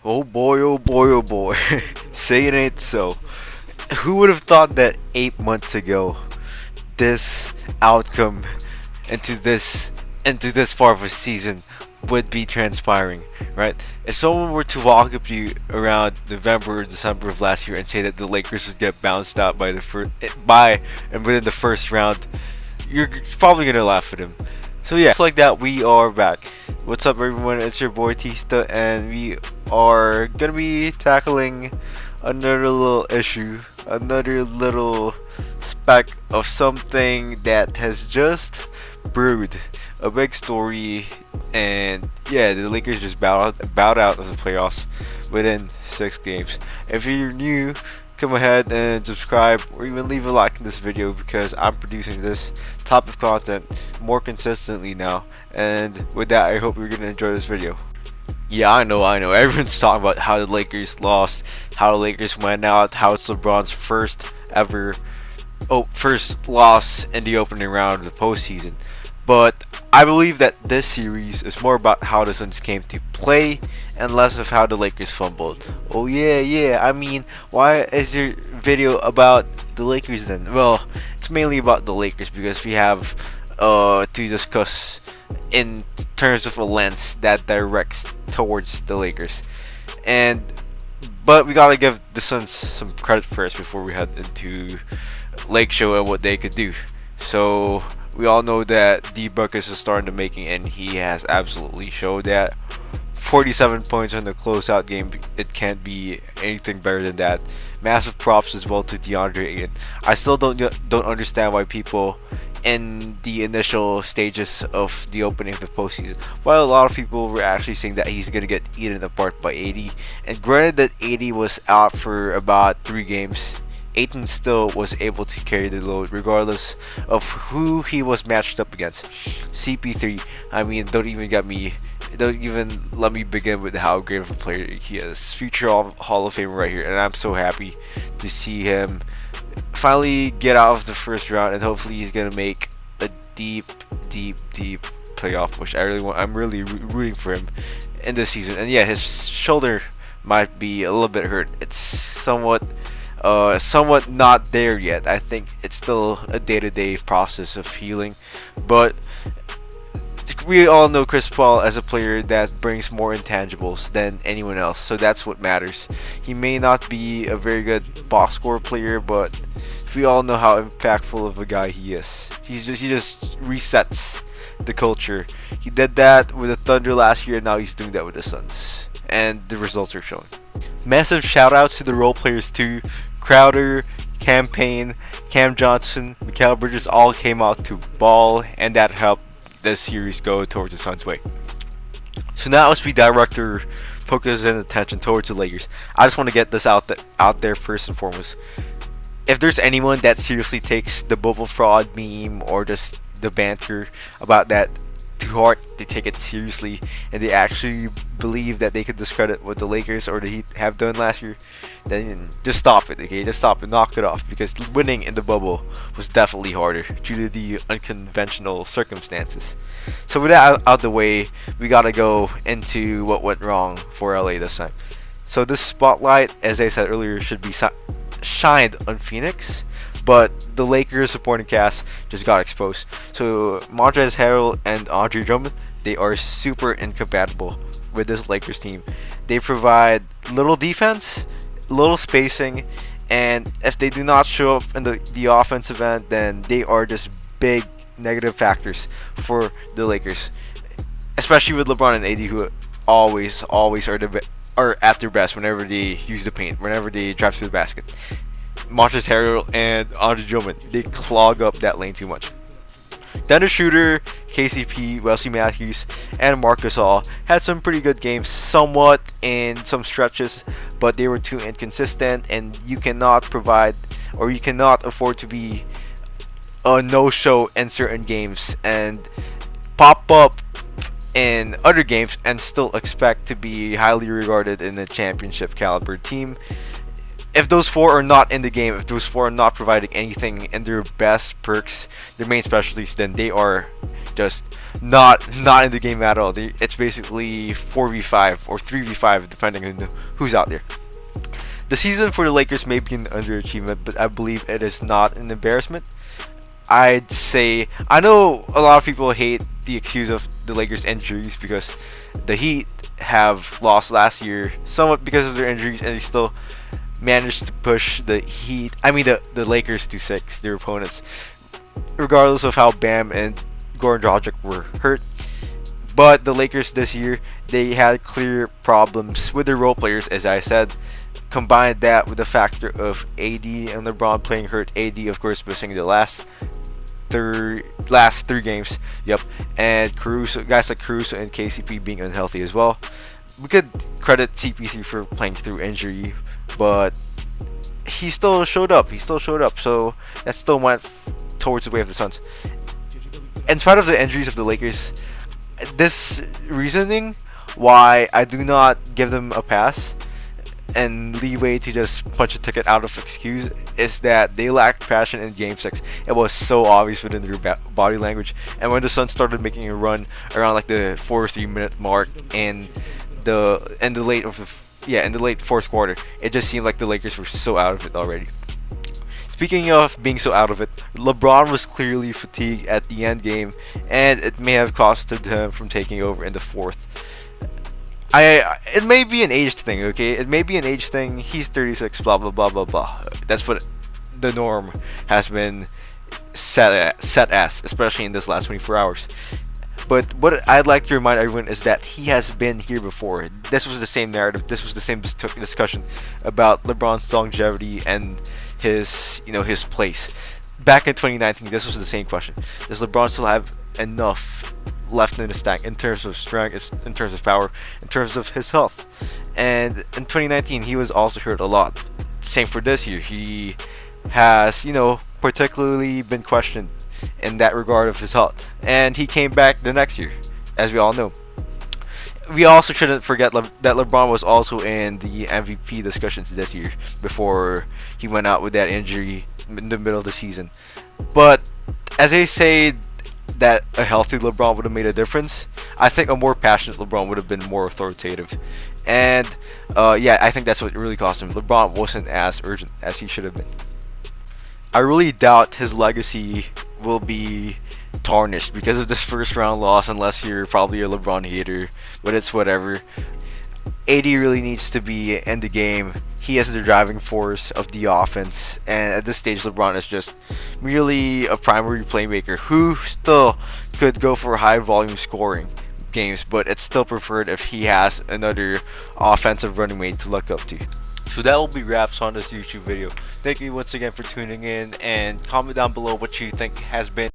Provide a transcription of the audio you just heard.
Oh boy, oh boy, oh boy. Say it ain't so. Who would have thought that 8 months ago this outcome into this far of a season would be transpiring, right? If someone were to walk up to you around November or December of last year and say that the Lakers would get bounced out by the first by and within the first round, you're probably gonna laugh at him. So yeah, just like that, we are back. What's up, everyone? It's your boy Tista, and we are gonna be tackling another little issue, another little speck of something that has just brewed. A big story, and yeah, the Lakers just bowed out of the playoffs within 6 games. If you're new, come ahead and subscribe or even leave a like in this video because I'm producing this type of content more consistently now. And with that, I hope you're gonna enjoy this video. Yeah, I know. Everyone's talking about how the Lakers lost, how the Lakers went out, how it's LeBron's first loss in the opening round of the postseason. But I believe that this series is more about how the Suns came to play and less of how the Lakers fumbled. Oh yeah. I mean, why is your video about the Lakers then? Well, it's mainly about the Lakers because we have to discuss in terms of a lens that directs towards the Lakers. And but we gotta give the Suns some credit first before we head into Lake Show and what they could do. So we all know that D Buckets is starting to making, and he has absolutely showed that. 47 points in the closeout game. It can't be anything better than that. Massive props as well to DeAndre Ayton. I still don't understand why people in the initial stages of the opening of the postseason, while a lot of people were actually saying that he's gonna get eaten apart by 80. And granted that 80 was out for about 3 games, Ayton still was able to carry the load regardless of who he was matched up against. CP3, I mean, don't even let me begin with how great of a player he is. Future Hall of Famer right here, and I'm so happy to see him finally get out of the first round, and hopefully he's gonna make a deep playoff push. I'm really rooting for him in this season. And yeah, his shoulder might be a little bit hurt. It's somewhat not there yet. I think it's still a day-to-day process of healing, but we all know Chris Paul as a player that brings more intangibles than anyone else, so that's what matters. He may not be a very good box score player, but we all know how impactful of a guy he is. He just resets the culture. He did that with the Thunder last year, and now he's doing that with the Suns, and the results are showing. Massive shout outs to the role players too. Crowder, Campaign, Cam Johnson, Mikal Bridges all came out to ball, and that helped this series go towards the Suns' way. So now as we direct our focus and attention towards the Lakers, I just want to get this out there first and foremost. If there's anyone that seriously takes the bubble fraud meme or just the banter about that too hard, they take it seriously, and they actually believe that they could discredit what the Lakers or the Heat have done last year, then just stop it, okay? Just stop it, knock it off, because winning in the bubble was definitely harder due to the unconventional circumstances. So with that out the way, we gotta go into what went wrong for LA this time. So this spotlight, as I said earlier, should be shined on Phoenix, but the Lakers supporting cast just got exposed. So Montrezl Harrell and Andre Drummond, they are super incompatible with this Lakers team. They provide little defense, little spacing, and if they do not show up in the offensive end, then they are just big negative factors for the Lakers, especially with LeBron and AD, who always are at their best whenever they use the paint, whenever they drive to the basket. Montrezl Harrell and Andre Drummond, they clog up that lane too much. Dennis Schroeder, KCP, Wesley Matthews, and Marcus All had some pretty good games, somewhat in some stretches, but they were too inconsistent, and you cannot afford to be a no-show in certain games and pop up in other games and still expect to be highly regarded in a championship caliber team. if those four are not in the game, if those four are not providing anything in their best perks, their main specialties, then they are just not in the game at all. It's basically 4v5 or 3v5 depending on who's out there. The season for the Lakers may be an underachievement, but I believe it is not an embarrassment. I'd say I know a lot of people hate the excuse of the Lakers injuries because the Heat have lost last year somewhat because of their injuries, and they still managed to push the Heat. I mean the Lakers to 6, their opponents, regardless of how Bam and Goran Dragic were hurt. But the Lakers this year, they had clear problems with their role players, as I said. Combine that with the factor of AD and LeBron playing hurt. AD, of course, missing the last three games. Yep, and Caruso, guys like Caruso and KCP being unhealthy as well. We could credit CP3 for playing through injury, but he still showed up. So that still went towards the way of the Suns. In spite of the injuries of the Lakers, this reasoning why I do not give them a pass and leeway to just punch a ticket out of excuse is that they lacked passion in Game 6. It was so obvious within their body language, and when the Suns started making a run around like the 4-3 minute mark and in the late fourth quarter, it just seemed like the Lakers were so out of it already. Speaking of being so out of it, LeBron was clearly fatigued at the end game, and it may have costed him from taking over in the fourth. It may be an age thing, okay? It may be an age thing. He's 36, blah blah blah blah blah. That's what the norm has been set as, especially in this last 24 hours. But what I'd like to remind everyone is that he has been here before. This was the same narrative. This was the same discussion about LeBron's longevity and his place. Back in 2019, this was the same question. Does LeBron still have enough left in his tank in terms of strength, in terms of power, in terms of his health? And in 2019, he was also hurt a lot. Same for this year. He has, particularly been questioned in that regard of his health. And he came back the next year, as we all know. We also shouldn't forget that LeBron was also in the MVP discussions this year before he went out with that injury in the middle of the season. But as I say that a healthy LeBron would have made a difference, I think a more passionate LeBron would have been more authoritative. And I think that's what really cost him. LeBron wasn't as urgent as he should have been. I really doubt his legacy will be tarnished because of this first round loss, unless you're probably a LeBron hater, but it's whatever. AD really needs to be in the game. He is the driving force of the offense, and at this stage LeBron is just merely a primary playmaker who still could go for high volume scoring games, but it's still preferred if he has another offensive running mate to look up to. So that will be wraps on this YouTube video. Thank you once again for tuning in, and comment down below what you think has been